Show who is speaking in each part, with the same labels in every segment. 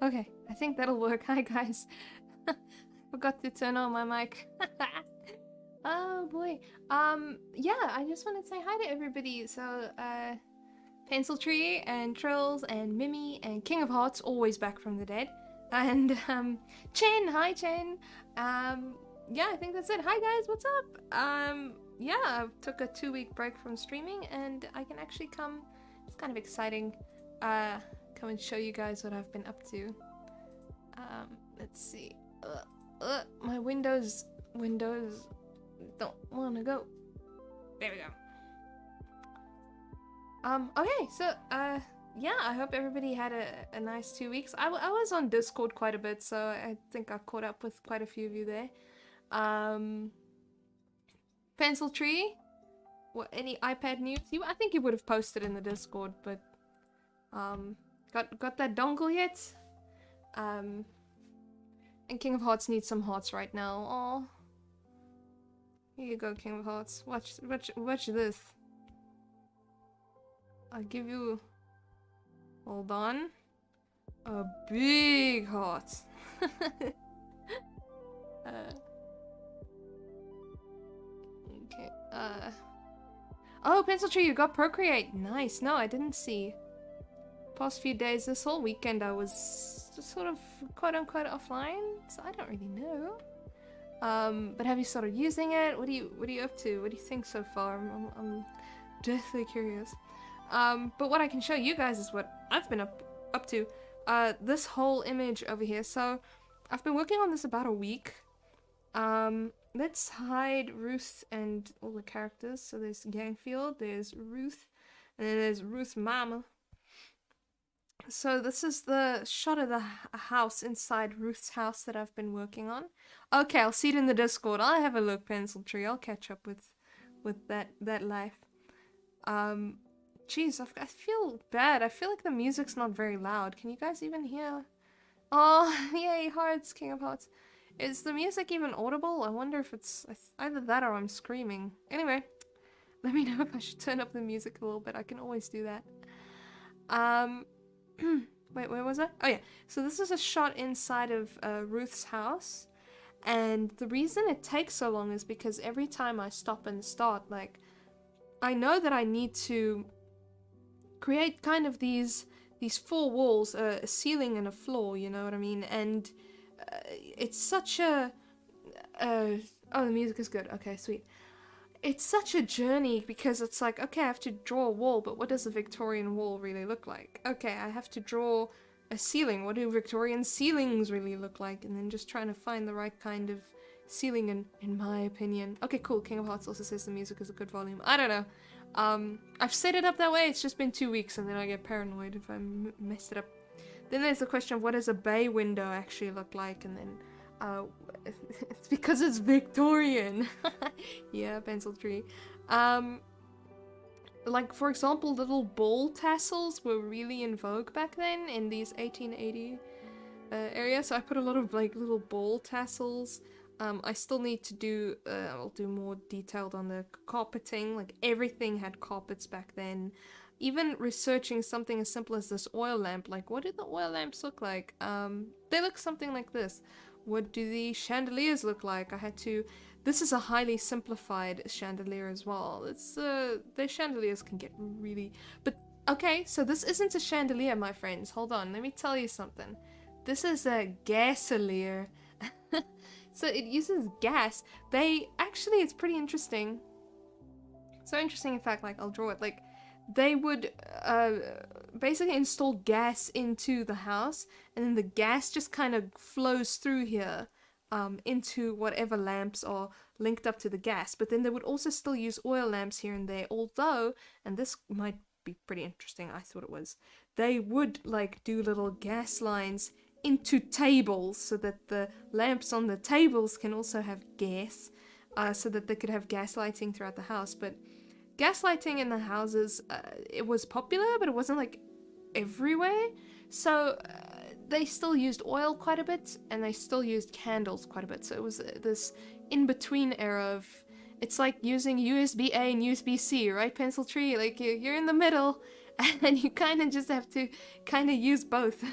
Speaker 1: Okay, I think that'll work. Hi guys. Forgot to turn on my mic. Oh boy. Yeah, I just want to say hi to everybody. So, Pencil Tree and Trills and Mimi and King of Hearts, always back from the dead. And, Chen, hi Chen. Yeah, I think that's it. Hi guys, what's up? Yeah, I took a 2-week break from streaming and I can actually come. It's kind of exciting. Come and show you guys what I've been up to. Let's see. My Windows don't want to go. There we go. Okay, so, yeah, I hope everybody had a nice 2 weeks. I was on Discord quite a bit, so I think I caught up with quite a few of you there. Pencil Tree? What, any iPad news? I think you would have posted in the Discord, but, got that dongle yet? And King of Hearts needs some hearts right now. Aw. Here you go, King of Hearts. Watch this. I'll give you... Hold on. A big heart. Okay. Oh, Pencil Tree, you got Procreate. Nice. No, I didn't see. Past few days, this whole weekend, I was just sort of quote-unquote offline, so I don't really know. But have you started using it? What are you up to? What do you think so far? I'm deathly curious. But what I can show you guys is what I've been up to. This whole image over here. So I've been working on this about a week. Let's hide Ruth and all the characters. So there's Gangfield, there's Ruth, and then there's Ruth's mama. So this is the shot of the house inside Ruth's house that I've been working on. Okay, I'll see it in the Discord. I'll have a look, Pencil Tree. I'll catch up with that life. Jeez, I feel bad. I feel like the music's not very loud. Can you guys even hear? Oh, yay, Hearts, King of Hearts. Is the music even audible? I wonder if it's either that or I'm screaming. Anyway, let me know if I should turn up the music a little bit. I can always do that. Wait, where was I? Oh yeah, so this is a shot inside of Ruth's house, and the reason it takes so long is because every time I stop and start, like, I know that I need to create kind of these 4 walls, a ceiling and a floor, you know what I mean, and it's such a... oh, the music is good, okay, sweet. It's such a journey because it's like, okay, I have to draw a wall, but what does a Victorian wall really look like? Okay, I have to draw a ceiling. What do Victorian ceilings really look like? And then just trying to find the right kind of ceiling in my opinion. Okay, cool. King of Hearts also says the music is a good volume. I don't know. I've set it up that way. It's just been 2 weeks and then I get paranoid if I messed it up. Then there's the question of what does a bay window actually look like? And then it's because it's Victorian. Yeah, Pencil Tree. Like, for example, little ball tassels were really in vogue back then in these 1880 areas. So I put a lot of like little ball tassels. I still need to do, I'll do more detailed on the carpeting. Like, everything had carpets back then. Even researching something as simple as this oil lamp. Like, what did the oil lamps look like? They look something like this. What do the chandeliers look like? I had to... This is a highly simplified chandelier as well. It's, the chandeliers can get really... But, okay, so this isn't a chandelier, my friends. Hold on, let me tell you something. This is a gasolier. So it uses gas. Actually, it's pretty interesting. So interesting, in fact, like, I'll draw it. Like, they would basically install gas into the house, and then the gas just kind of flows through here into whatever lamps are linked up to the gas. But then they would also still use oil lamps here and there, although, and this might be pretty interesting, I thought it was, they would like do little gas lines into tables so that the lamps on the tables can also have gas, so that they could have gas lighting throughout the house. But gaslighting in the houses, it was popular, but it wasn't like everywhere. So they still used oil quite a bit, and they still used candles quite a bit. So it was this in-between era of, it's like using USB-A and USB-C, right, Pencil Tree? Like, you're in the middle, and you kind of just have to kind of use both.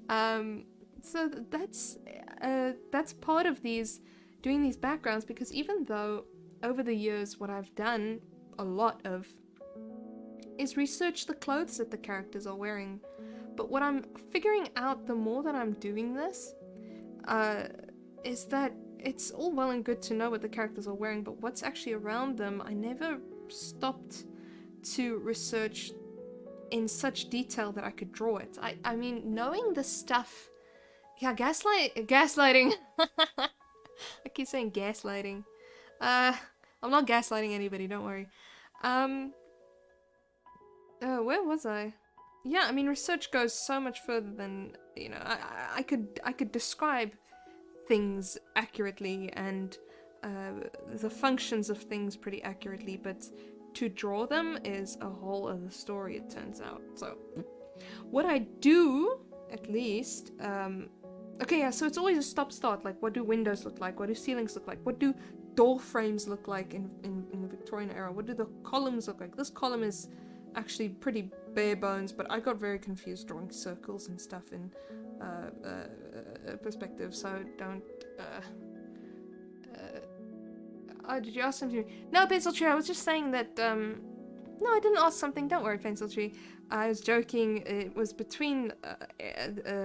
Speaker 1: So that's part of doing these backgrounds, because even though over the years what I've done a lot of is research the clothes that the characters are wearing, but what I'm figuring out the more that I'm doing this is that it's all well and good to know what the characters are wearing, but what's actually around them, I never stopped to research in such detail that I could draw it. I mean, knowing the stuff... Yeah, gaslighting. I keep saying gaslighting. I'm not gaslighting anybody, don't worry. Where was I? Yeah, I mean, research goes so much further than, you know, I could describe things accurately and the functions of things pretty accurately, but to draw them is a whole other story, it turns out. So, what I do, at least, okay, yeah, so it's always a stop-start, like, what do windows look like? What do ceilings look like? What do door frames look like in the Victorian era? What do the columns look like? This column is actually pretty bare bones, but I got very confused drawing circles and stuff in perspective, so don't, oh, did you ask something? No, Pencil Tree, I was just saying that, no, I didn't ask something, don't worry, Pencil Tree. I was joking, it was between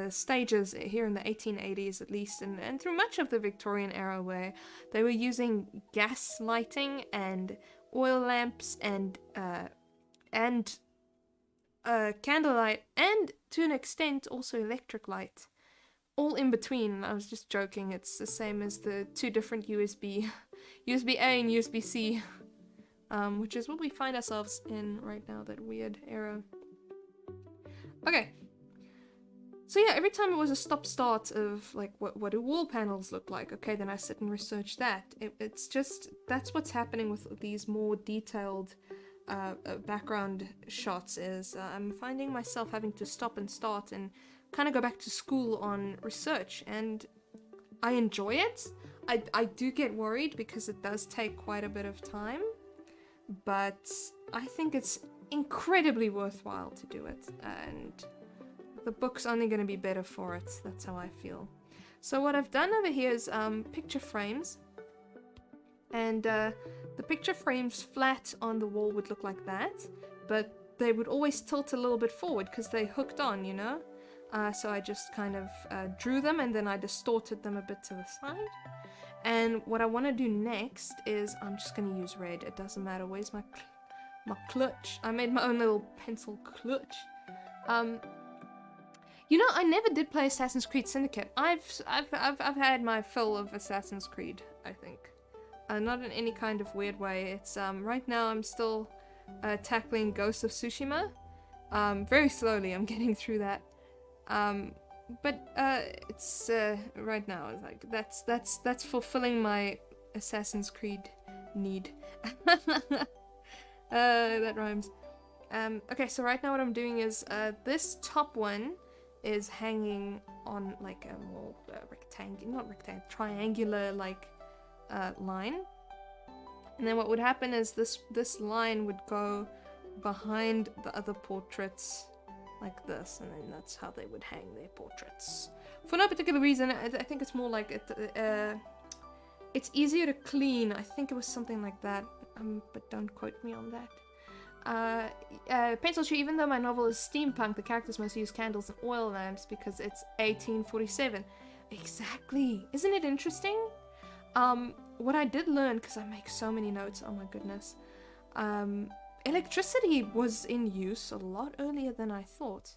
Speaker 1: stages here in the 1880s at least, and through much of the Victorian era, where they were using gas lighting and oil lamps and candlelight, and to an extent also electric light, all in between. I was just joking, it's the same as the two different USB A and USB-C, which is what we find ourselves in right now, that weird era. Okay, so yeah, every time it was a stop-start of, like, what do wall panels look like? Okay, then I sit and research that. It's just, that's what's happening with these more detailed background shots, is I'm finding myself having to stop and start and kind of go back to school on research, and I enjoy it. I do get worried because it does take quite a bit of time, but I think it's incredibly worthwhile to do it, and the book's only going to be better for it. That's how I feel. So what I've done over here is picture frames, and the picture frames flat on the wall would look like that, but they would always tilt a little bit forward because they hooked on, you know? So I just kind of drew them, and then I distorted them a bit to the side. And what I want to do next is I'm just going to use red. It doesn't matter. Where's my clutch? I made my own little pencil clutch. You know, I never did play Assassin's Creed Syndicate. I've had my fill of Assassin's Creed, I think. Not in any kind of weird way. It's right now I'm still tackling Ghost of Tsushima. Very slowly I'm getting through that. But it's right now, it's like that's fulfilling my Assassin's Creed need. That rhymes. Okay, so right now what I'm doing is this top one is hanging on like a more triangular like line, and then what would happen is this line would go behind the other portraits like this, and then that's how they would hang their portraits. For no particular reason, I think it's more like it's easier to clean. I think it was something like that, but don't quote me on that. Pencil Tree, even though my novel is steampunk, the characters must use candles and oil lamps because it's 1847. Exactly. Isn't it interesting? What I did learn, because I make so many notes, oh my goodness, electricity was in use a lot earlier than I thought.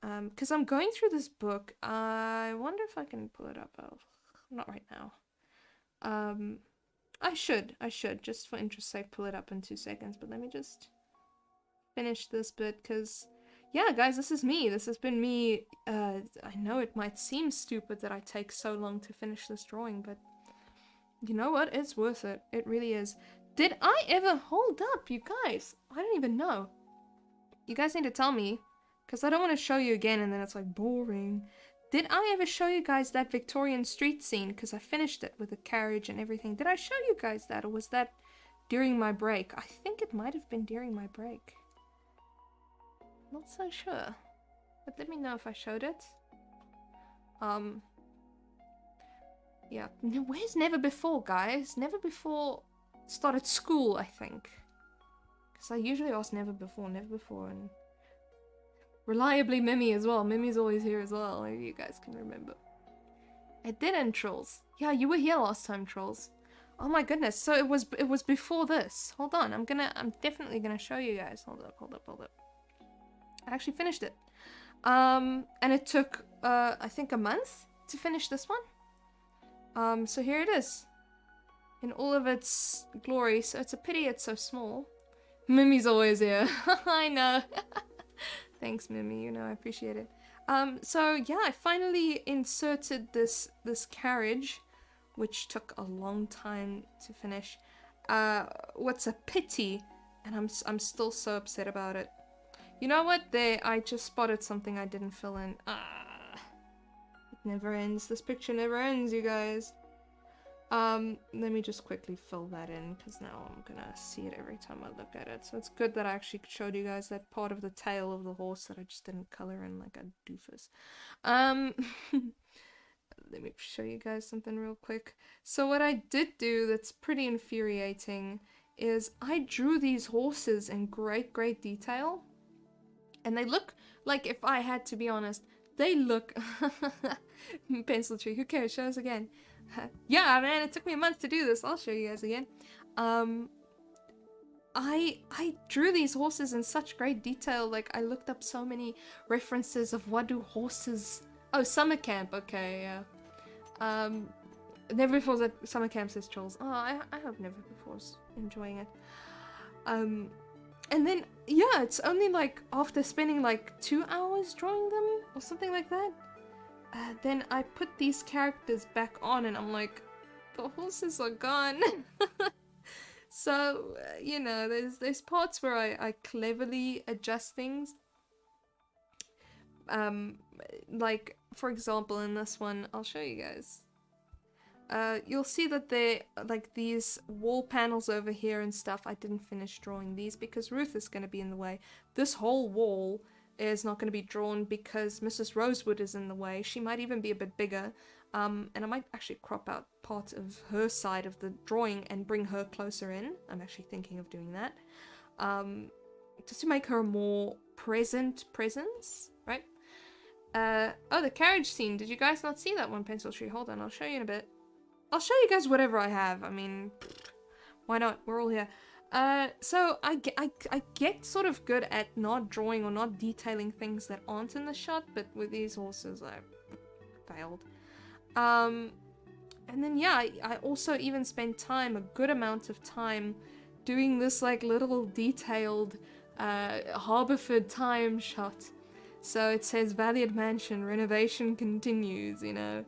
Speaker 1: Because I'm going through this book, I wonder if I can pull it up. Oh, not right now. I should, just for interest's sake, pull it up in 2 seconds, but let me just finish this bit, because, yeah, guys, this is me. This has been me. I know it might seem stupid that I take so long to finish this drawing, but you know what? It's worth it. It really is. Did I ever hold up, you guys? I don't even know. You guys need to tell me, because I don't want to show you again and then it's like boring. Did I ever show you guys that Victorian street scene? Because I finished it with a carriage and everything. Did I show you guys that, or was that during my break? I think it might have been during my break. Not so sure. But let me know if I showed it. Yeah, where's Never Before, guys? Never Before started school, I think. Because I usually ask Never Before, and reliably Mimi as well. Mimi's always here as well. Maybe you guys can remember. I didn't, Trolls. Yeah, you were here last time, Trolls. Oh my goodness. So it was before this. Hold on. I'm definitely gonna show you guys. Hold up. I actually finished it. And it took I think a month to finish this one. So here it is. In all of its glory. So it's a pity it's so small. Mimi's always here. I know. Thanks, Mimi. You know, I appreciate it. So yeah, I finally inserted this carriage, which took a long time to finish. What's a pity, and I'm still so upset about it. You know what? I just spotted something I didn't fill in. It never ends. This picture never ends, you guys. Let me just quickly fill that in, because now I'm gonna see it every time I look at it. So it's good that I actually showed you guys that part of the tail of the horse that I just didn't color in like a doofus. Let me show you guys something real quick. So what I did do that's pretty infuriating is I drew these horses in great detail. And they look like, if I had to be honest, they look... Pencil tree, who cares? Show us again. Yeah, man, it took me a month to do this. I'll show you guys again. I drew these horses in such great detail. Like, I looked up so many references of what do horses... Oh, summer camp. Okay, yeah. Never Before's at summer camp, says Trolls. Oh, I hope Never Before's enjoying it. And then, yeah, it's only like after spending like 2 hours drawing them or something like that. Then I put these characters back on and I'm like, the horses are gone. So, you know, there's parts where I cleverly adjust things. Like, for example, in this one, I'll show you guys. You'll see that there, like, these wall panels over here and stuff, I didn't finish drawing these because Ruth is going to be in the way. This whole wall is not going to be drawn because Mrs. Rosewood is in the way. She might even be a bit bigger. And I might actually crop out part of her side of the drawing and bring her closer in. I'm actually thinking of doing that. Just to make her a more presence, right? Oh, the carriage scene. Did you guys not see that one, Pencil Tree? Hold on, I'll show you in a bit. I'll show you guys whatever I have. I mean, why not? We're all here. So I get sort of good at not drawing or not detailing things that aren't in the shot, but with these horses I failed. And then yeah, I also even spent time, a good amount of time, doing this like little detailed Harborford time shot. So it says Valiard Mansion, renovation continues, you know.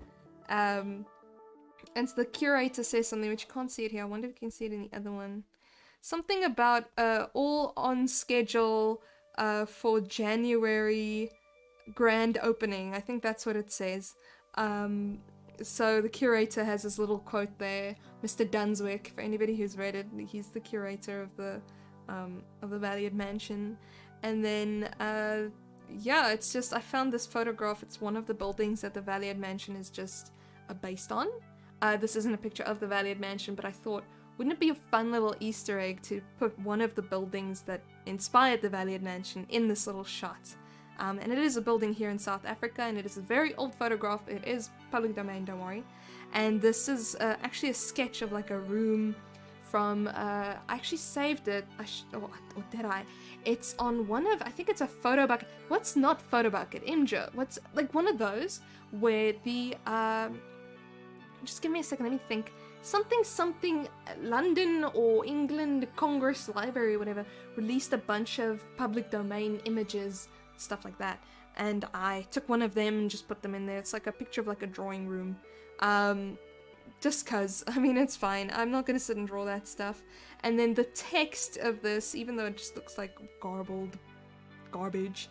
Speaker 1: And so the curator says something which you can't see it here. I wonder if you can see it in the other one. Something about all on schedule for January grand opening. I think that's what it says. So the curator has this little quote there. Mr. Dunswick, for anybody who's read it, he's the curator of the Valiard Mansion. And then yeah, it's just, I found this photograph. It's one of the buildings that the Valiard Mansion is just based on. This isn't a picture of the Valiard Mansion, but I thought, wouldn't it be a fun little Easter egg to put one of the buildings that inspired the Valiard Mansion in this little shot? And it is a building here in South Africa, and it is a very old photograph. It is public domain, don't worry. And this is actually a sketch of like a room from, I actually saved it, or did I? It's on one of, I think it's a photo bucket. What's not photo bucket? Imgur. What's, like one of those where the, just give me a second, let me think. Something London or England Congress Library or whatever released a bunch of public domain images, stuff like that. And I took one of them and just put them in there. It's like a picture of like a drawing room. Just cause, I mean, it's fine. I'm not gonna sit and draw that stuff. And then the text of this, even though it just looks like garbled garbage,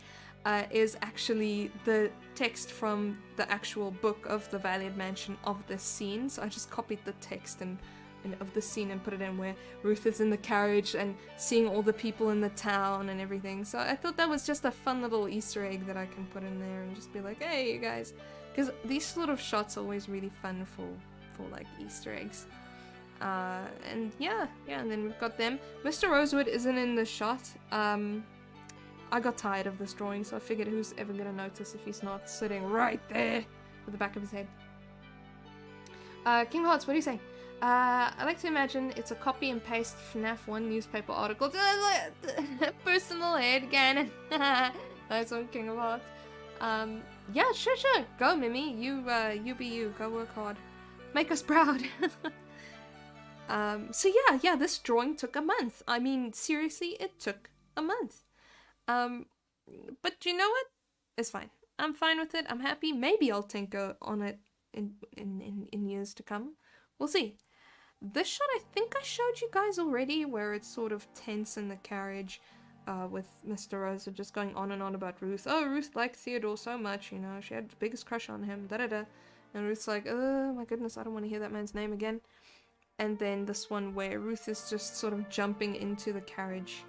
Speaker 1: is actually the text from the actual book of the Valiard Mansion of this scene. So I just copied the text and of the scene and put it in where Ruth is in the carriage and seeing all the people in the town and everything. So I thought that was just a fun little Easter egg that I can put in there and just be like, hey, you guys, because these sort of shots are always really fun for like Easter eggs. And yeah, and then we've got them. Mr. Rosewood isn't in the shot. I got tired of this drawing, so I figured who's ever gonna notice if he's not sitting right there with the back of his head. King of Hearts, what do you say? I like to imagine it's a copy and paste FNAF 1 newspaper article. Personal head cannon. That's on King of Hearts. Yeah, sure. Go, Mimi. You be you. Go work hard. Make us proud. So yeah, this drawing took a month. I mean, seriously, it took a month. But you know what? It's fine. I'm fine with it. I'm happy. Maybe I'll tinker on it in years to come. We'll see. This shot I think I showed you guys already, where it's sort of tense in the carriage, with Mr. Rosa just going on and on about Ruth. Oh, Ruth liked Theodore so much, you know, she had the biggest crush on him, da-da-da. And Ruth's like, oh my goodness, I don't want to hear that man's name again. And then this one where Ruth is just sort of jumping into the carriage,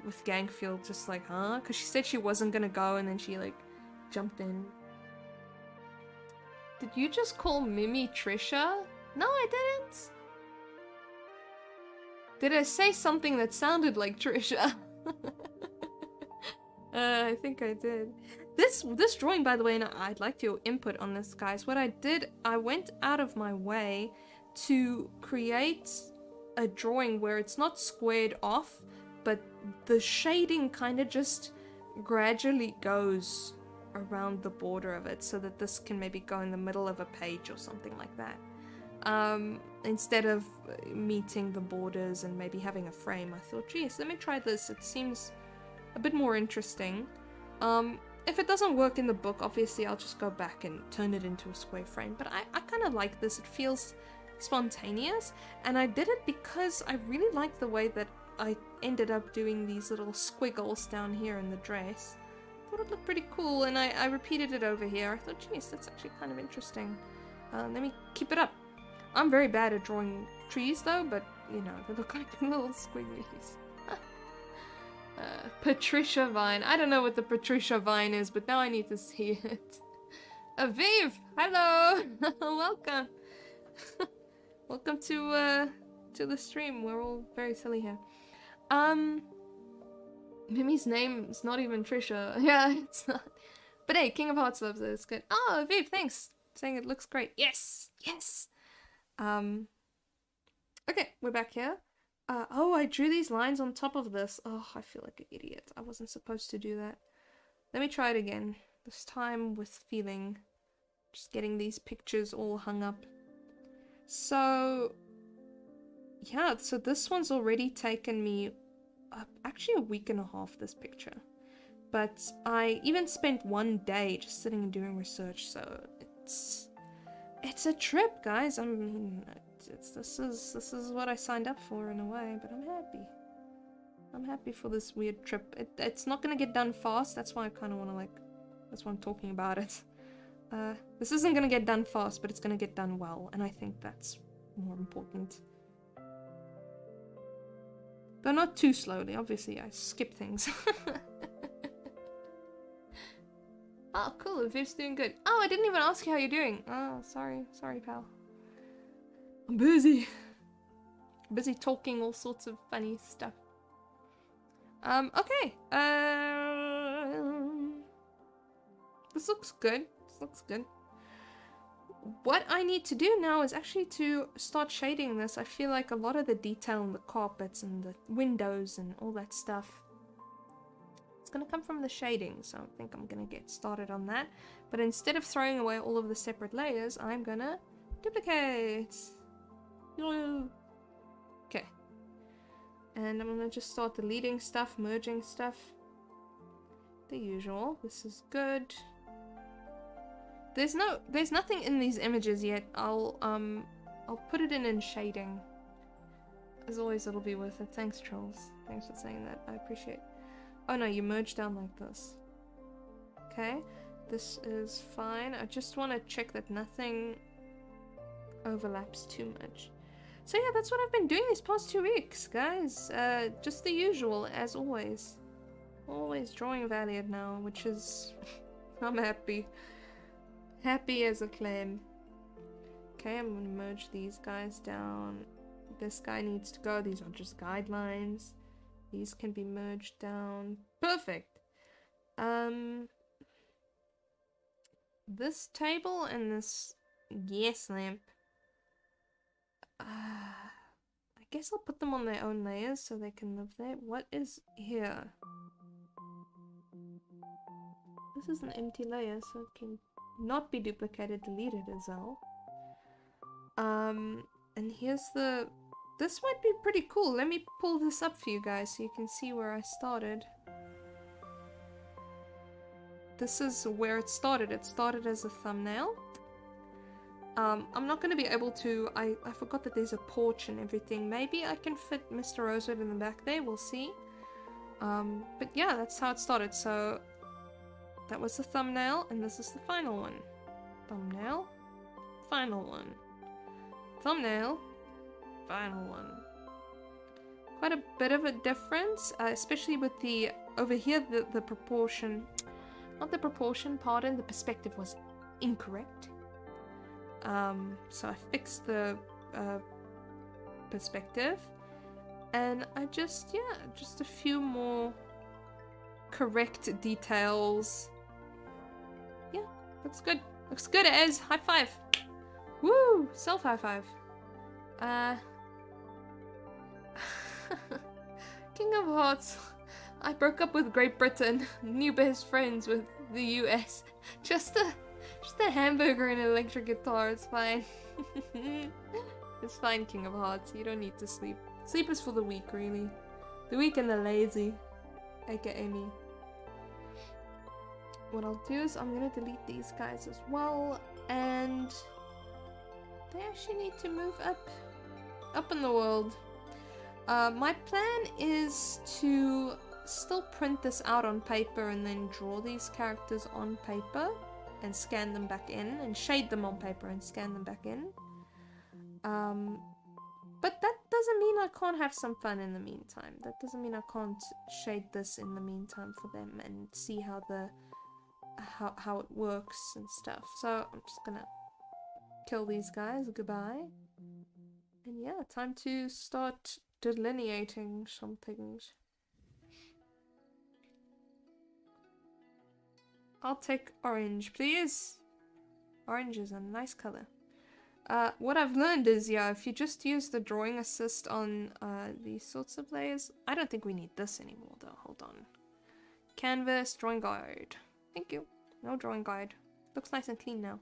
Speaker 1: with Gangfield, just like, huh? Because she said she wasn't gonna go, and then she, like, jumped in. Did you just call Mimi Trisha? No, I didn't. Did I say something that sounded like Trisha? I think I did. This drawing, by the way, and I'd like your input on this, guys. What I did, I went out of my way to create a drawing where it's not squared off, but the shading kind of just gradually goes around the border of it, so that this can maybe go in the middle of a page or something like that. Instead of meeting the borders and maybe having a frame, I thought, geez, let me try this. It seems a bit more interesting. If it doesn't work in the book, obviously I'll just go back and turn it into a square frame. But I kind of like this. It feels spontaneous. And I did it because I really like the way that I ended up doing these little squiggles down here in the dress. I thought it looked pretty cool, and I repeated it over here. I thought, geez, that's actually kind of interesting. Let me keep it up. I'm very bad at drawing trees though, but you know, they look like little squigglies. Patricia Vine. I don't know what the Patricia Vine is, but now I need to see it. Aviv! Hello! Welcome! Welcome to the stream. We're all very silly here. Mimi's name is not even Trisha. Yeah, it's not. But hey, King of Hearts loves it. It's good. Oh, Aviv, thanks! Saying it looks great. Yes! Yes! Okay, we're back here. Oh, I drew these lines on top of this. Oh, I feel like an idiot. I wasn't supposed to do that. Let me try it again. This time with feeling. Just getting these pictures all hung up. So, yeah, so this one's already taken me actually a week and a half, this picture. But I even spent one day just sitting and doing research, so it's a trip, guys. I mean, this is what I signed up for in a way, but I'm happy. I'm happy for this weird trip. It's not gonna get done fast. That's why I kind of want to, like, that's why I'm talking about it. This isn't gonna get done fast, but it's gonna get done well, and I think that's more important. Though not too slowly. Obviously, I skip things. Oh, cool. Viv's doing good. Oh, I didn't even ask you how you're doing. Oh, sorry, pal. I'm busy. Busy talking all sorts of funny stuff. Okay. This looks good. This looks good. What I need to do now is actually to start shading this. I feel like a lot of the detail in the carpets and the windows and all that stuff, it's gonna come from the shading, so I think I'm gonna get started on that. But instead of throwing away all of the separate layers, I'm gonna duplicate. Okay. And I'm gonna just start deleting stuff, merging stuff. The usual. This is good. There's nothing in these images yet. I'll put it in shading. As always, it'll be worth it. Thanks, trolls. Thanks for saying that. I appreciate. Oh no, you merge down like this. Okay, this is fine. I just want to check that nothing overlaps too much. So yeah, that's what I've been doing these past 2 weeks, guys. Just the usual, as always. Always drawing Valiard now, which is... I'm happy. Happy as a clam. Okay, I'm gonna merge these guys down. This guy needs to go. These are just guidelines. These can be merged down. Perfect. This table and this yes lamp. I guess I'll put them on their own layers so they can live there. What is here? This is an empty layer, so it can not be duplicated, deleted as well. And here's the... This might be pretty cool. Let me pull this up for you guys so you can see where I started. This is where it started. It started as a thumbnail. I'm not going to be able to... I forgot that there's a porch and everything. Maybe I can fit Mr. Rosewood in the back there. We'll see. But yeah, that's how it started. So that was the thumbnail, and this is the final one. Thumbnail. Final one. Thumbnail. Final one. Quite a bit of a difference, especially with the... Over here, the proportion... Not the proportion, pardon. The perspective was incorrect. So I fixed the perspective, and I just, yeah, just a few more correct details. Yeah, looks good. Looks good as high five. Woo! Self high five. King of Hearts. I broke up with Great Britain. New best friends with the US. Just a hamburger and an electric guitar, it's fine. It's fine, King of Hearts. You don't need to sleep. Sleep is for the weak, really. The weak and the lazy. AKA me. What I'll do is I'm gonna delete these guys as well, and they actually need to move up in the world. My plan is to still print this out on paper and then draw these characters on paper and scan them back in, and shade them on paper and scan them back in. But that doesn't mean I can't have some fun in the meantime. That doesn't mean I can't shade this in the meantime for them and see how how it works and stuff. So I'm just gonna kill these guys. Goodbye. And yeah, time to start delineating some things. I'll take orange, please. Orange is a nice color. What I've learned is, yeah, if you just use the drawing assist on these sorts of layers... I don't think we need this anymore, though. Hold on. Canvas, drawing guide. Thank you. No drawing guide. Looks nice and clean now.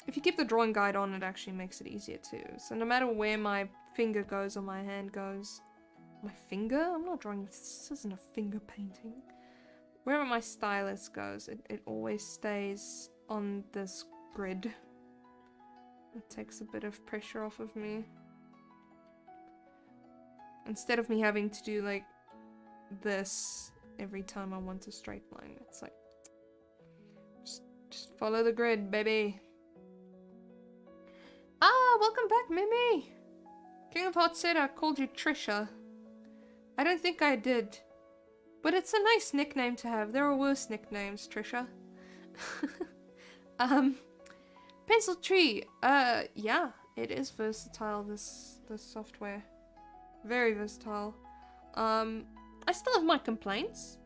Speaker 1: If you keep the drawing guide on, it actually makes it easier, too. So no matter where my finger goes or my hand goes... My finger? I'm not drawing... This isn't a finger painting. Wherever my stylus goes, it always stays on this grid. It takes a bit of pressure off of me. Instead of me having to do like this every time I want a straight line. It's like, just follow the grid, baby. Ah, welcome back, Mimi! King of Hearts said I called you Trisha. I don't think I did. But it's a nice nickname to have. There are worse nicknames, Trisha. Pencil Tree. Yeah, it is versatile, this software. Very versatile. I still have my complaints.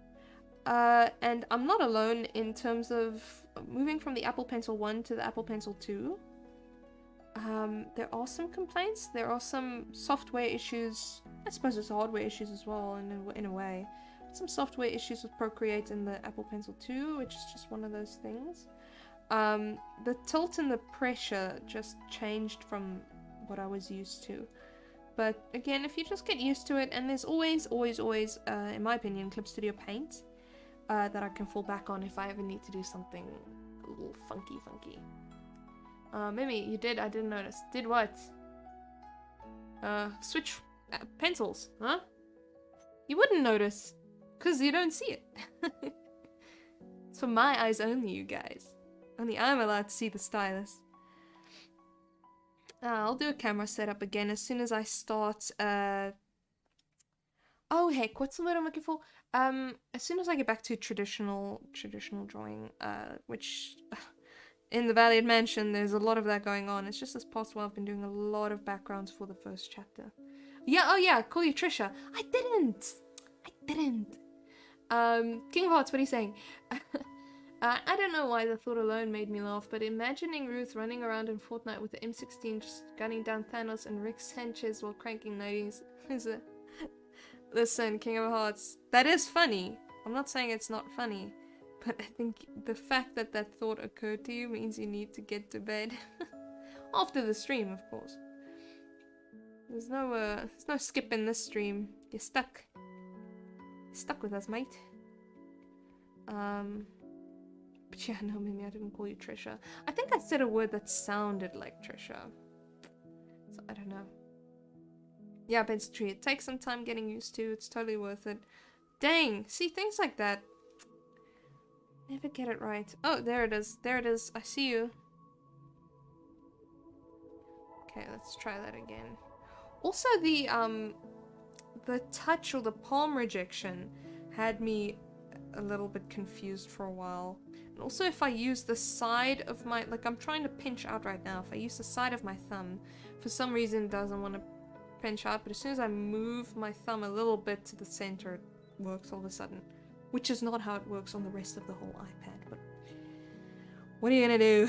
Speaker 1: And I'm not alone in terms of moving from the Apple Pencil 1 to the Apple Pencil 2. There are some complaints. There are some software issues. I suppose it's hardware issues as well, in a way. Some software issues with Procreate in the Apple Pencil 2, which is just one of those things. The tilt and the pressure just changed from what I was used to. But again, if you just get used to it, and there's always, in my opinion, Clip Studio Paint that I can fall back on if I ever need to do something a little funky. Mimi, you did? I didn't notice. Did what? Switch pencils, huh? You wouldn't notice. Because you don't see it. It's for my eyes only, you guys. Only I'm allowed to see the stylus. I'll do a camera setup again as soon as I start Oh heck, what's the word I'm looking for? As soon as I get back to traditional drawing, which in the Valiard Mansion there's a lot of that going on. It's just this past while I've been doing a lot of backgrounds for the first chapter. Yeah, oh yeah, call you Trisha. I didn't. King of Hearts, what are you saying? I don't know why the thought alone made me laugh, but imagining Ruth running around in Fortnite with the M16 just gunning down Thanos and Rick Sanchez while cranking 90s is a... Listen, King of Hearts, that is funny. I'm not saying it's not funny, but I think the fact that that thought occurred to you means you need to get to bed. After the stream, of course. There's no skipping this stream. You're stuck. You're stuck with us, mate. But yeah, no, maybe I didn't call you Trisha. I think I said a word that sounded like Trisha. So I don't know. Yeah, Ben's tree. It takes some time getting used to. It's totally worth it. Dang! See, things like that. Never get it right. Oh, there it is. There it is. I see you. Okay, let's try that again. Also, the touch or the palm rejection had me a little bit confused for a while. And also, if I use the side of my... Like, I'm trying to pinch out right now. If I use the side of my thumb, for some reason it doesn't want to pinch out, but as soon as I move my thumb a little bit to the center, it works all of a sudden. Which is not how it works on the rest of the whole iPad, but what are you gonna do?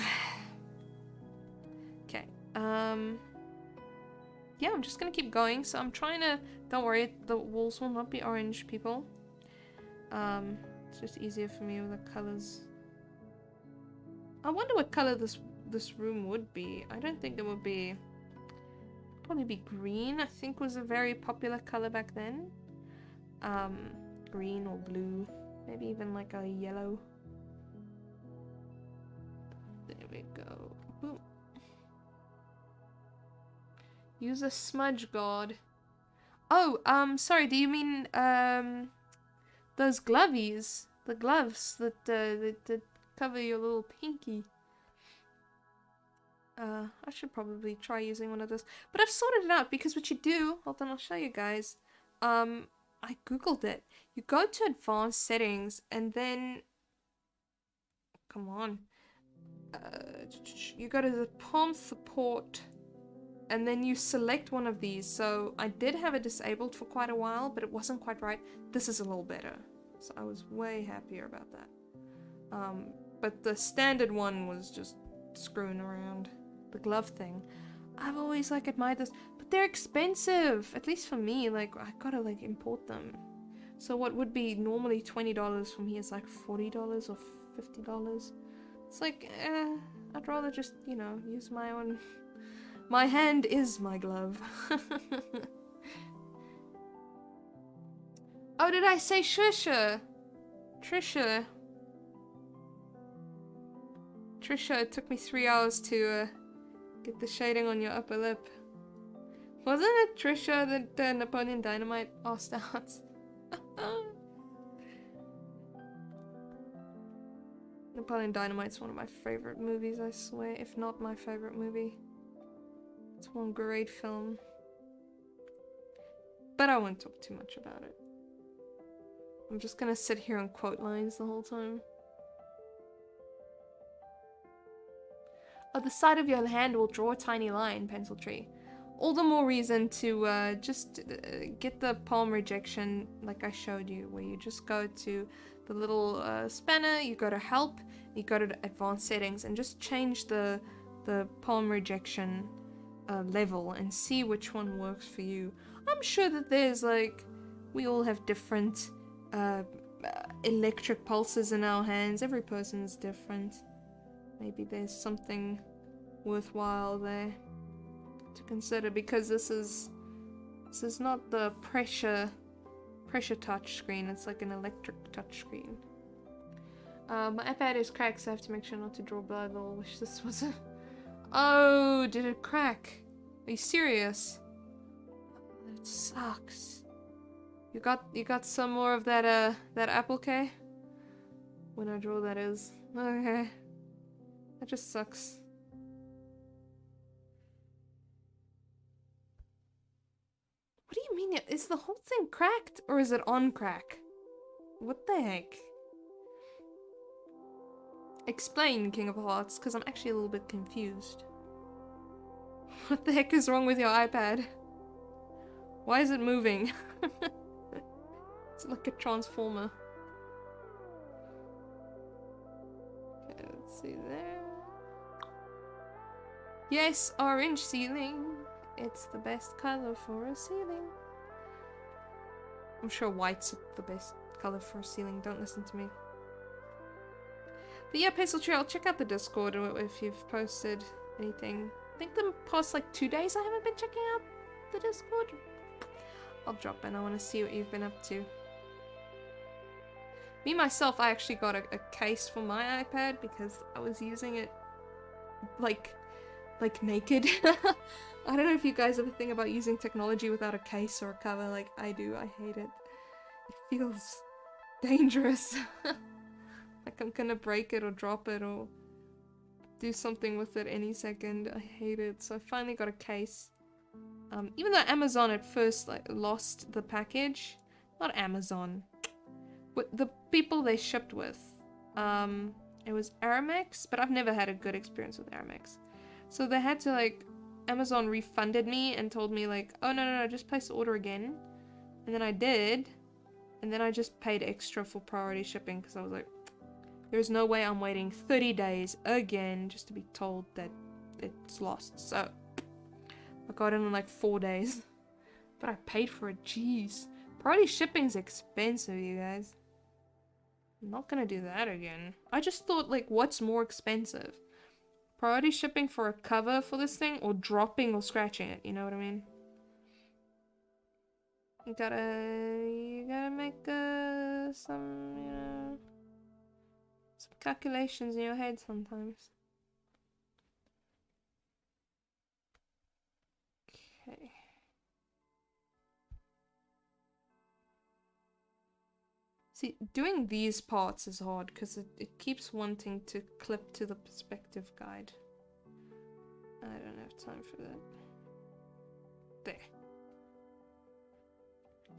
Speaker 1: Okay, yeah, I'm just gonna keep going, so I'm trying to, don't worry, the walls will not be orange, people. It's just easier for me with the colors. I wonder what color this room would be. I don't think it would be... Probably be green, I think was a very popular color back then. Green or blue. Maybe even like a yellow. There we go. Boom. Use a smudge guard. Oh, sorry, do you mean, those glovies? The gloves that cover your little pinky. I should probably try using one of those. But I've sorted it out because what you do... Hold on, I'll show you guys. I googled it. You go to advanced settings and then... Come on. You go to the palm support and then you select one of these. So I did have it disabled for quite a while, but it wasn't quite right. This is a little better. So I was way happier about that. But the standard one was just screwing around. The glove thing. I've always like admired this, but they're expensive. At least for me, like I gotta like import them. So what would be normally $20 from here is like $40 or $50. It's like, I'd rather just, you know, use my own. My hand is my glove. Oh, did I say Trisha? Trisha, it took me 3 hours to get the shading on your upper lip. Wasn't it Trisha that Napoleon Dynamite asked out? Napoleon Dynamite's one of my favorite movies, I swear, if not my favorite movie. It's one great film. But I won't talk too much about it. I'm just gonna sit here and quote lines the whole time. Oh, the side of your hand will draw a tiny line, pencil tree. All the more reason to just get the palm rejection like I showed you, where you just go to the little spanner, you go to help, you go to advanced settings and just change the palm rejection level and see which one works for you. I'm sure that there's like, we all have different electric pulses in our hands. Every person's different. Maybe there's something worthwhile there to consider, because this is not the pressure touch screen, it's like an electric touch screen. My iPad is cracked, so I have to make sure not to draw blood. I wish this was a... Oh, did it crack? Are you serious? That sucks. You got some more of that that apple K? When I draw, that is. Okay. That just sucks. What do you mean? Is the whole thing cracked or is it on crack? What the heck? Explain, King of Hearts, because I'm actually a little bit confused. What the heck is wrong with your iPad? Why is it moving? It's like a transformer. Okay, let's see there. Yes, orange ceiling. It's the best color for a ceiling. I'm sure white's the best color for a ceiling. Don't listen to me. But yeah, Pencil Trail, check out the Discord if you've posted anything. I think the past like 2 days I haven't been checking out the Discord. I'll drop in. I want to see what you've been up to. Me, myself, I actually got a case for my iPad because I was using it like naked. I don't know if you guys ever think about using technology without a case or a cover like I do. I hate it. It feels dangerous. Like I'm gonna break it or drop it or do something with it any second. I hate it. So I finally got a case. Even though Amazon at first like lost the package. Not Amazon. With the people they shipped with. It was Aramex, but I've never had a good experience with Aramex. So they had to like, Amazon refunded me and told me like, oh no, just place the order again. And then I did. And then I just paid extra for priority shipping because I was like, there's no way I'm waiting 30 days again just to be told that it's lost. So I got it in like 4 days. But I paid for it, jeez. Priority shipping's expensive, you guys. I'm not gonna do that again. I just thought like, what's more expensive? Priority shipping for a cover for this thing or dropping or scratching it, you know what I mean? You gotta make some, you know, some calculations in your head sometimes. Okay. See, doing these parts is hard because it keeps wanting to clip to the perspective guide. I don't have time for that. There.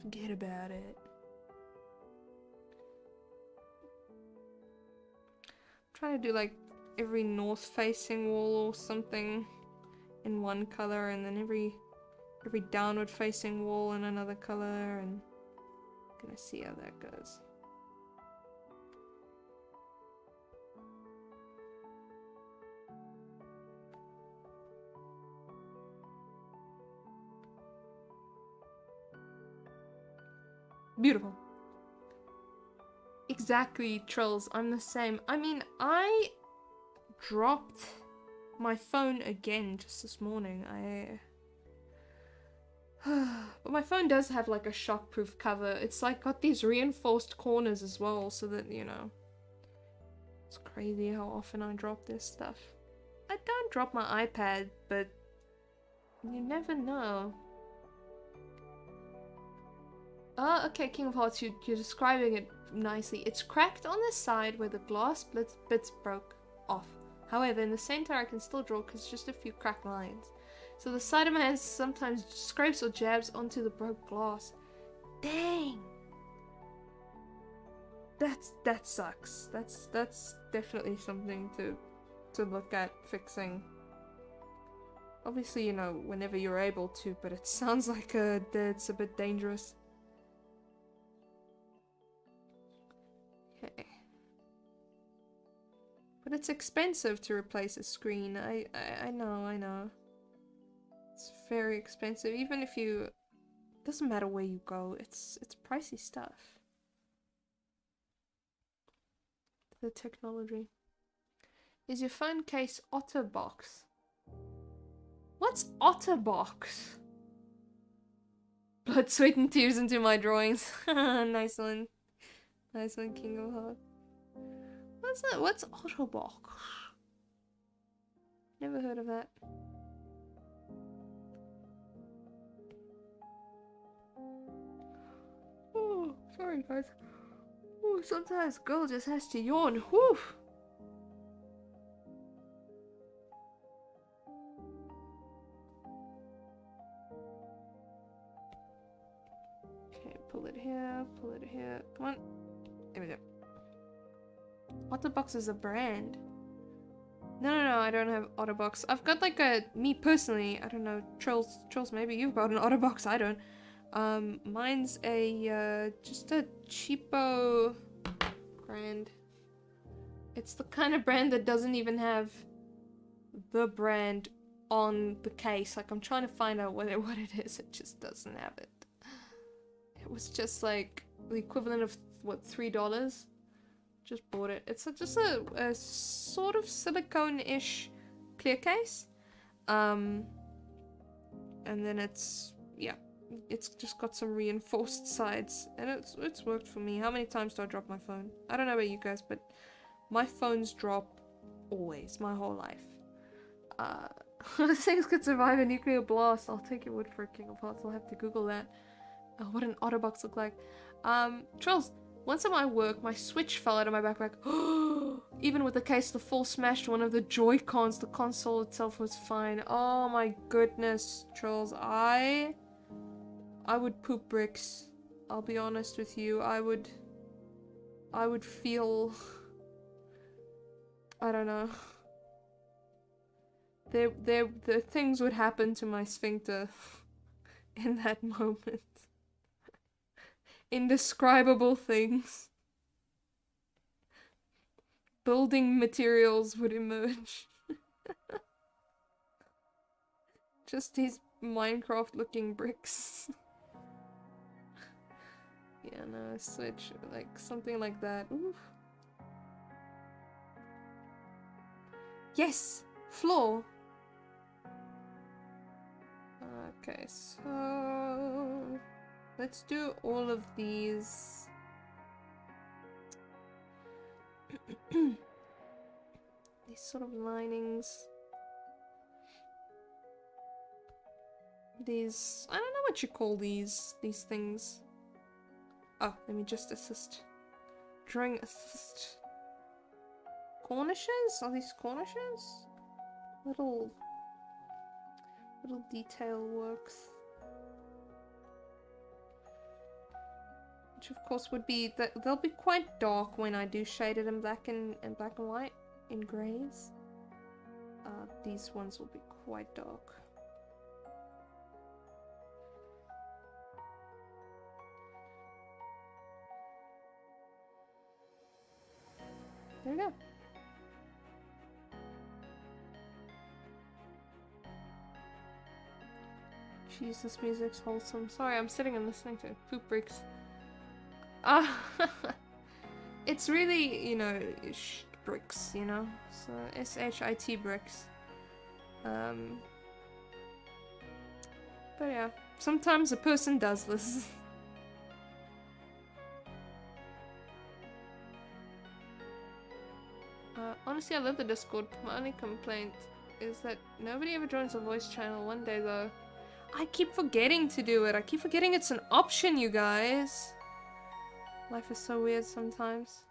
Speaker 1: Forget about it. I'm trying to do like every north facing wall or something in one color and then every downward facing wall in another color, and I'm gonna see how that goes. Beautiful. Exactly, trolls. I'm the same. I mean, I dropped my phone again just this morning. But my phone does have like a shockproof cover. It's like got these reinforced corners as well, so that, you know. It's crazy how often I drop this stuff. I don't drop my iPad, but you never know. Oh, okay, King of Hearts, you're describing it nicely. It's cracked on the side where the glass bits broke off. However, in the center I can still draw because just a few cracked lines. So the side of my hand sometimes scrapes or jabs onto the broke glass. Dang! That sucks. That's definitely something to look at fixing. Obviously, you know, whenever you're able to, but it sounds like it's a bit dangerous. Okay. But it's expensive to replace a screen. I know. It's very expensive. Even if you... It doesn't matter where you go. It's pricey stuff. The technology. Is your phone case Otterbox? What's Otterbox? Blood, sweat and tears into my drawings. Nice one. Nice one, King of Hearts. What's that? What's Otterbox? Never heard of that. Oh, sorry guys. Oh, sometimes girl just has to yawn. Whew. pull it here. Come on. There we go. Otterbox is a brand. No, I don't have Otterbox. I've got like a, me personally, I don't know, Trolls, maybe you've got an Otterbox, I don't. Mine's a, just a cheapo brand. It's the kind of brand that doesn't even have the brand on the case. Like, I'm trying to find out what it is. It just doesn't have it. It was just like the equivalent of, what, $3? Just bought it. It's just a sort of silicone-ish clear case. And then it's, yeah, it's just got some reinforced sides. And it's worked for me. How many times do I drop my phone? I don't know about you guys, but my phones drop always, my whole life. Things could survive a nuclear blast. I'll take your word for it, King of Hearts. I'll have to Google that. Oh, what an Otterbox look like. Trolls, once at my work, my Switch fell out of my backpack. Even with the case, the fall smashed one of the Joy-Cons. The console itself was fine. Oh my goodness, Trolls. I would poop bricks. I'll be honest with you. I would feel... I don't know. The things would happen to my sphincter in that moment. Indescribable things. Building materials would emerge. Just these Minecraft looking bricks. Yeah, no, Switch, like something like that. Ooh. Yes! Floor! Okay, so... let's do all of these. These sort of linings. These... I don't know what you call these things. Oh, let me just assist. Drawing assist. Cornishes? Are these cornishes? Little detail works. Which of course would be that they'll be quite dark when I do shade it in black and white, in greys. These ones will be quite dark. There we go. Jeez, this music's wholesome. Sorry, I'm sitting and listening to poop bricks. It's really, you know, bricks, you know? So, S-H-I-T bricks. But yeah, sometimes a person does this. Honestly, I love the Discord. My only complaint is that nobody ever joins the voice channel. One day, though. I keep forgetting to do it. I keep forgetting it's an option, you guys. Life is so weird sometimes.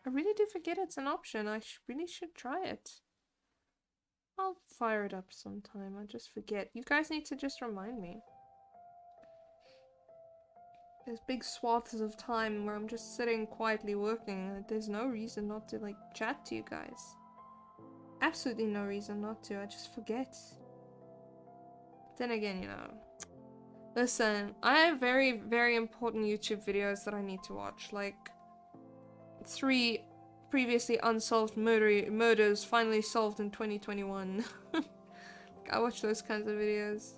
Speaker 1: I really do forget it's an option. I really should try it. I'll fire it up sometime. I just forget. You guys need to just remind me. There's big swaths of time where I'm just sitting quietly working. There's no reason not to, like, chat to you guys. Absolutely no reason not to. I just forget. Then again, you know. Listen, I have very, very important YouTube videos that I need to watch. Like, 3 previously unsolved murders finally solved in 2021. I watch those kinds of videos.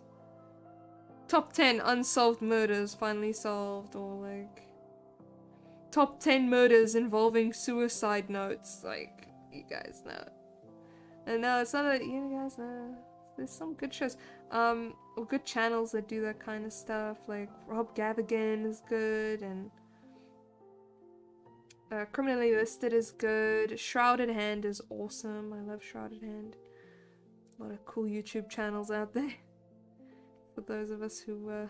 Speaker 1: Top 10 unsolved murders finally solved, or like... Top 10 murders involving suicide notes. Like, you guys know. And no, it's not that you guys know. There's some good shows. Or good channels that do that kind of stuff. Like Rob Gavigan is good, and Criminally Listed is good. Shrouded Hand is awesome. I love Shrouded Hand. A lot of cool YouTube channels out there. For those of us who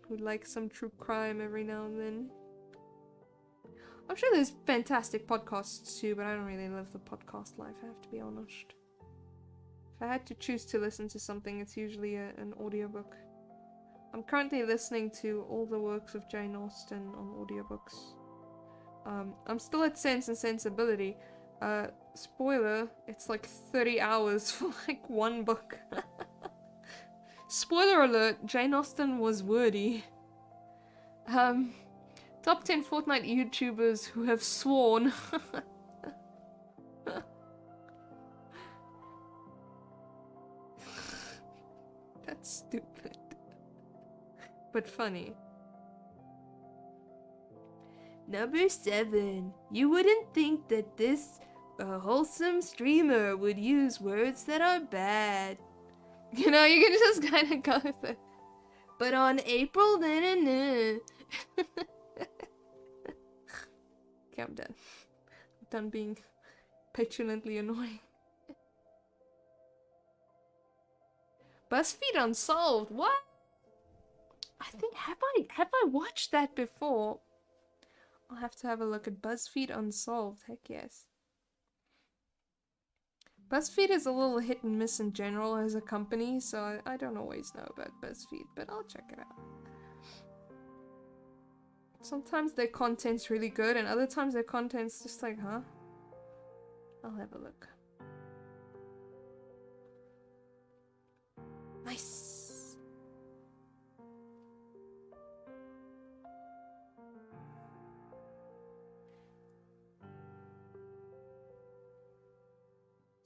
Speaker 1: like some true crime every now and then. I'm sure there's fantastic podcasts too, but I don't really live the podcast life, I have to be honest. If I had to choose to listen to something, it's usually an audiobook. I'm currently listening to all the works of Jane Austen on audiobooks. I'm still at Sense and Sensibility. Spoiler, it's like 30 hours for like one book. Spoiler alert, Jane Austen was wordy. Top 10 Fortnite YouTubers who have sworn. That's stupid. But funny. Number 7. You wouldn't think that this wholesome streamer would use words that are bad. You know, you can just kind of go with it. But on April, okay, I'm done. I'm done being petulantly annoying. BuzzFeed Unsolved. What? I think have I watched that before? I'll have to have a look at BuzzFeed Unsolved. Heck yes. BuzzFeed is a little hit and miss in general as a company, so I don't always know about BuzzFeed, but I'll check it out. Sometimes their content's really good, and other times their content's just like, huh? I'll have a look. Nice.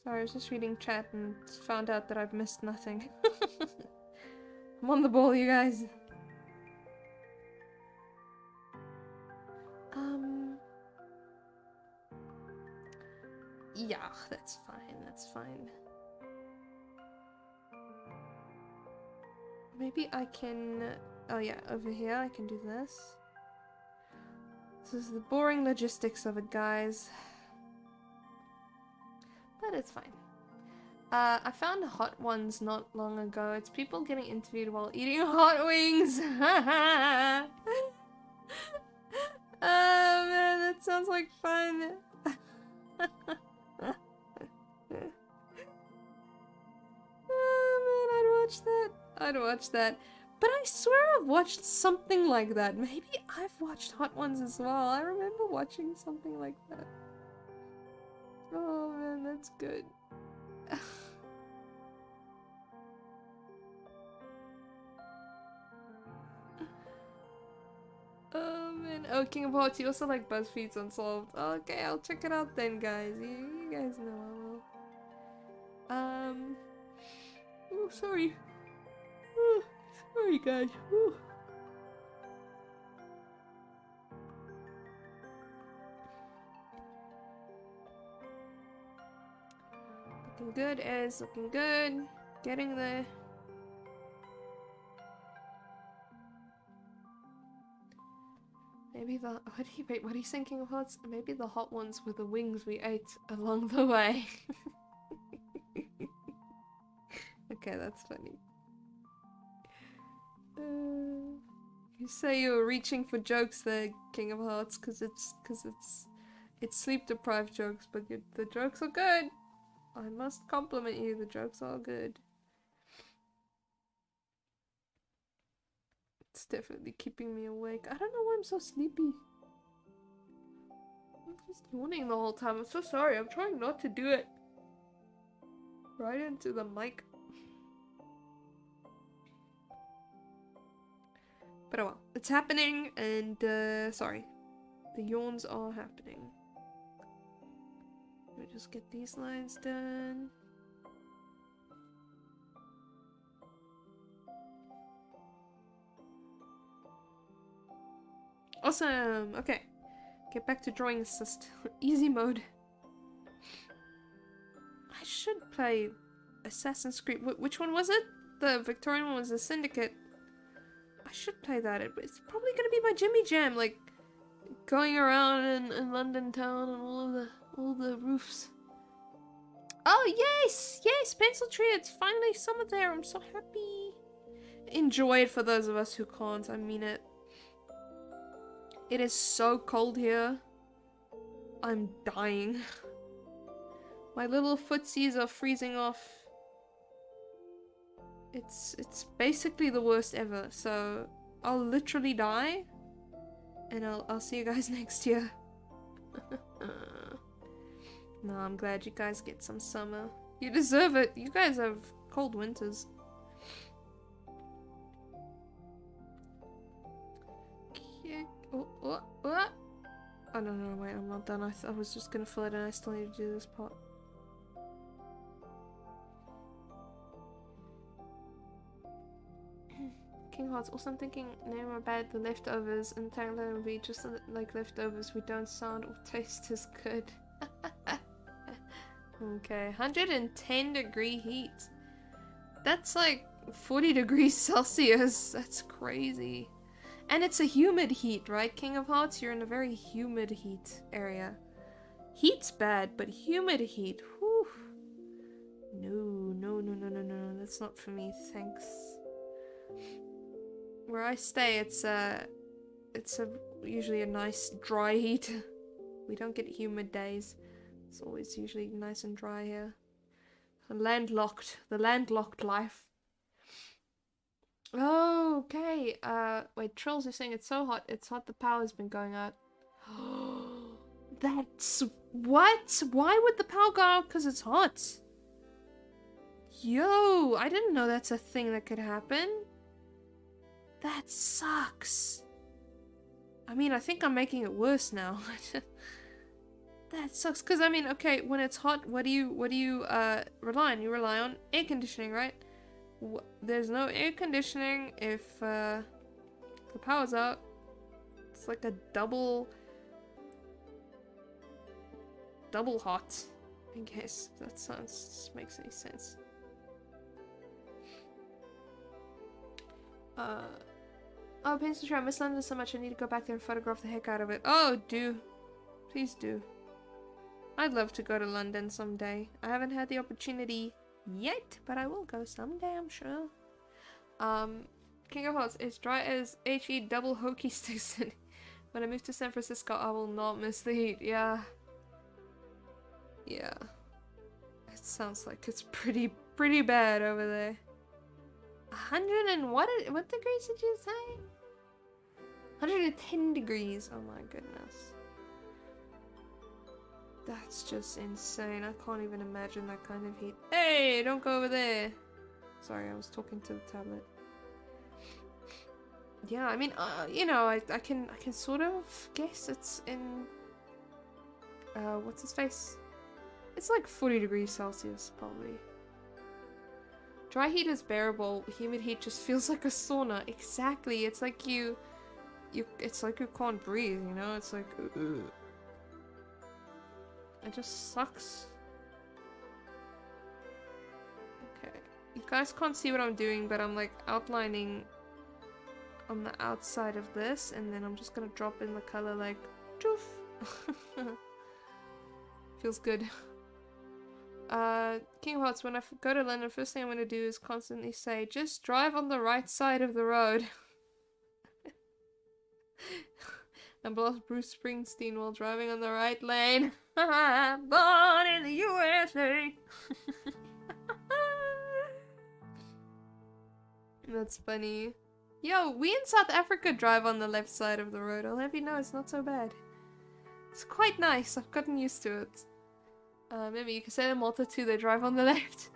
Speaker 1: Sorry, I was just reading chat and found out that I've missed nothing. I'm on the ball, you guys. Yeah, that's fine, that's fine. Maybe I can... Oh yeah, over here I can do this. This is the boring logistics of it, guys. But it's fine. I found Hot Ones not long ago. It's people getting interviewed while eating hot wings. Oh man, that sounds like fun. Oh man, I'd watch that. I'd watch that. But I swear I've watched something like that. Maybe I've watched Hot Ones as well. I remember watching something like that. Oh man, that's good. Oh man. Oh, King of Hearts, you also like BuzzFeed's Unsolved. Okay, I'll check it out then, guys. You guys know I will. Oh, sorry. Oh, sorry, guys. Ooh. Looking good, Ez. Looking good. Getting there. Maybe the... What are you saying, King of Hearts? Maybe the hot ones were the wings we ate along the way. Okay, that's funny. You say you were reaching for jokes there, King of Hearts, because it's sleep-deprived jokes, but the jokes are good. I must compliment you, the jokes are good. It's definitely keeping me awake. I don't know why I'm so sleepy. I'm just yawning the whole time. I'm so sorry. I'm trying not to do it. Right into the mic. But oh well. It's happening and, sorry. The yawns are happening. Let me just get these lines done. Awesome! Okay. Get back to drawing assist. Easy mode. I should play Assassin's Creed. Which one was it? The Victorian one was the Syndicate. I should play that. It's probably gonna be my Jimmy Jam, like going around in London town and all the roofs. Oh yes! Yes, Pencil Tree, it's finally summer there. I'm so happy. Enjoy it for those of us who can't, I mean it. It is so cold here. I'm dying. My little footsies are freezing off. It's basically the worst ever. So I'll literally die, and I'll see you guys next year. No, I'm glad you guys get some summer. You deserve it. You guys have cold winters. Oh, no, wait, I'm not done. I was just gonna fill it in. I still need to do this part. King Hearts. Also, I'm thinking name about the leftovers and Untitled will be just like leftovers. We don't sound or taste as good. Okay, 110-degree heat. That's like 40 degrees Celsius. That's crazy. And it's a humid heat, right, King of Hearts? You're in a very humid heat area. Heat's bad, but humid heat, whew. No. That's not for me, thanks. Where I stay, it's usually a nice dry heat. We don't get humid days. It's always usually nice and dry here. The landlocked life. Oh, okay. Wait, Trolls are saying it's so hot. It's hot, the power's been going out. That's... What? Why would the power go out? Because it's hot. Yo, I didn't know that's a thing that could happen. That sucks. I mean, I think I'm making it worse now. That sucks. Because, I mean, okay, when it's hot, what do you rely on? You rely on air conditioning, right? There's no air conditioning if the power's out. It's like a double hot, I guess. That makes any sense. Oh, Pencil Tree, I miss London so much. I need to go back there and photograph the heck out of it. Oh, do. Please do. I'd love to go to London someday. I haven't had the opportunity yet, but I will go someday, I'm sure. King of Hearts is dry as HE double hokey sticks. When I move to San Francisco, I will not miss the heat. Yeah. Yeah. It sounds like it's pretty bad over there. 100 and what degrees did you say? 110 degrees. Oh my goodness. That's just insane. I can't even imagine that kind of heat. Hey, don't go over there. Sorry, I was talking to the tablet. Yeah, I mean, you know, I can sort of guess it's in what's his face? It's like 40 degrees Celsius, probably. Dry heat is bearable. Humid heat just feels like a sauna. Exactly. It's like it's like you can't breathe, you know? It's like, ugh. It just sucks. Okay. You guys can't see what I'm doing, but I'm like outlining on the outside of this, and then I'm just gonna drop in the color like, choof. Feels good. King of Hearts, when I go to London, first thing I'm gonna do is constantly say, just drive on the right side of the road. And blast Bruce Springsteen while driving on the right lane. Born in the USA. That's funny. Yo, we in South Africa drive on the left side of the road. I'll have you know, it's not so bad. It's quite nice. I've gotten used to it. Maybe you can say to Malta too, they drive on the left.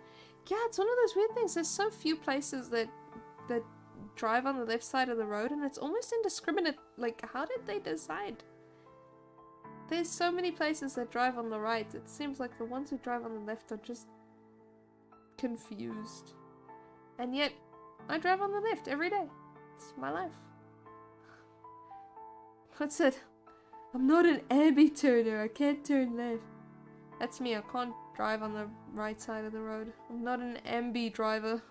Speaker 1: Yeah, it's one of those weird things. There's so few places that drive on the left side of the road, and it's almost indiscriminate. Like, how did they decide? There's so many places that drive on the right. It seems like the ones who drive on the left are just confused. And yet, I drive on the left every day. It's my life. What's it? I'm not an ambi turner. I can't turn left. That's me. I can't drive on the right side of the road. I'm not an ambi driver.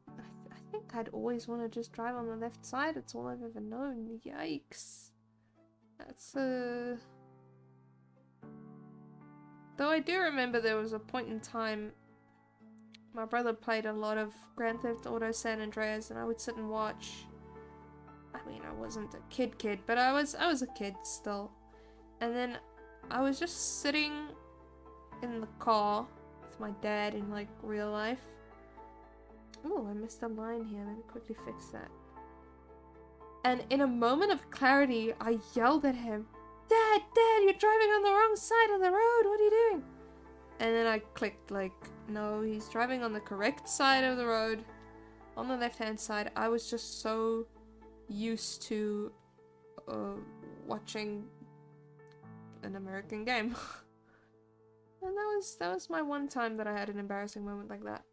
Speaker 1: I think I'd always want to just drive on the left side. It's all I've ever known. Yikes. That's Though I do remember there was a point in time my brother played a lot of Grand Theft Auto San Andreas, and I would sit and watch. I mean, I wasn't a kid, but I was a kid still. And then I was just sitting in the car with my dad in like real life. Oh, I missed a line here. Let me quickly fix that. And in a moment of clarity, I yelled at him, "Dad, Dad, you're driving on the wrong side of the road. What are you doing?" And then I clicked like, no, he's driving on the correct side of the road, on the left-hand side. I was just so used to watching an American game. And that was my one time that I had an embarrassing moment like that.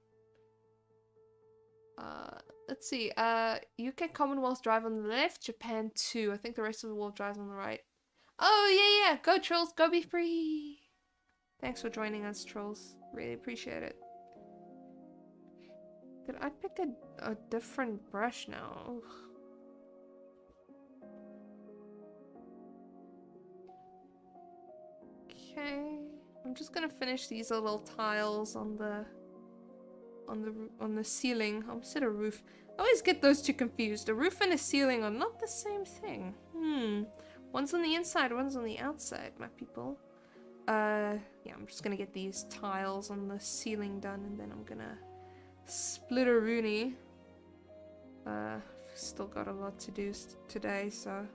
Speaker 1: Let's see. UK Commonwealth drive on the left, Japan 2. I think the rest of the world drives on the right. Oh, yeah. Go, trolls. Go be free. Thanks for joining us, trolls. Really appreciate it. Did I pick a different brush now? Okay. I'm just gonna finish these little tiles on the ceiling. I almost said a roof. I always get those two confused. A roof and a ceiling are not the same thing. One's on the inside, one's on the outside, my people. Yeah, I'm just gonna get these tiles on the ceiling done, and then I'm gonna split a Rooney. Still got a lot to do today, so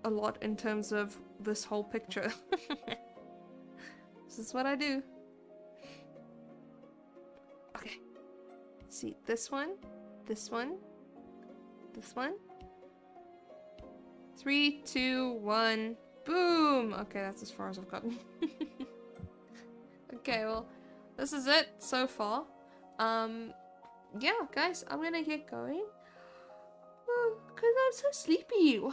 Speaker 1: a lot in terms of this whole picture. This is what I do. Okay. Let's see, this one, this one, this one. 3, 2, 1. Boom! Okay, that's as far as I've gotten. Okay, well, this is it so far. Yeah, guys, I'm gonna get going. Because I'm so sleepy. Why?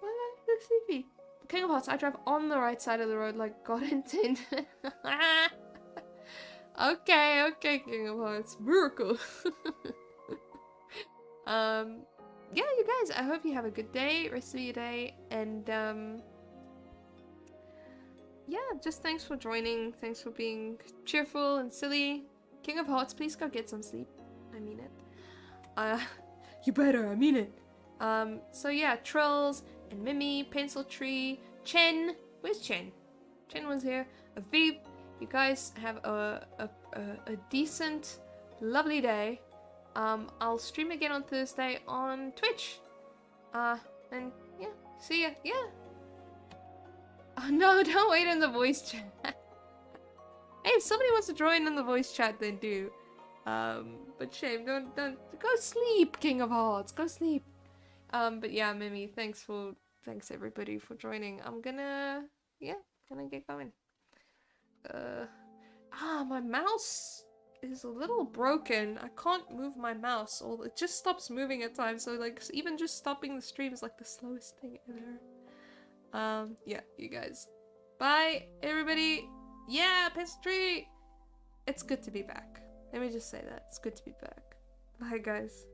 Speaker 1: Why am I so sleepy? King of Hearts, I drive on the right side of the road like God intended. Okay, King of Hearts. Miracle. Yeah, you guys, I hope you have a good day, rest of your day, and yeah, just thanks for joining, thanks for being cheerful and silly. King of Hearts, please go get some sleep. I mean it. You better, I mean it. So yeah, Trolls and Mimi, Pencil Tree, Chen. Where's Chen? Chen was here. Aviv, you guys have a decent, lovely day. I'll stream again on Thursday on Twitch. And yeah, see ya. Yeah. Oh no, don't wait in the voice chat. Hey, if somebody wants to join in the voice chat, then do. But shame, don't go sleep, King of Hearts, go sleep. But yeah, Mimi, thanks everybody for joining. I'm gonna get going. My mouse is a little broken. I can't move my mouse, or it just stops moving at times. So like, even just stopping the stream is like the slowest thing ever. Yeah, you guys. Bye, everybody. Yeah, Pencil Tree. It's good to be back. Let me just say that. It's good to be back. Bye, guys.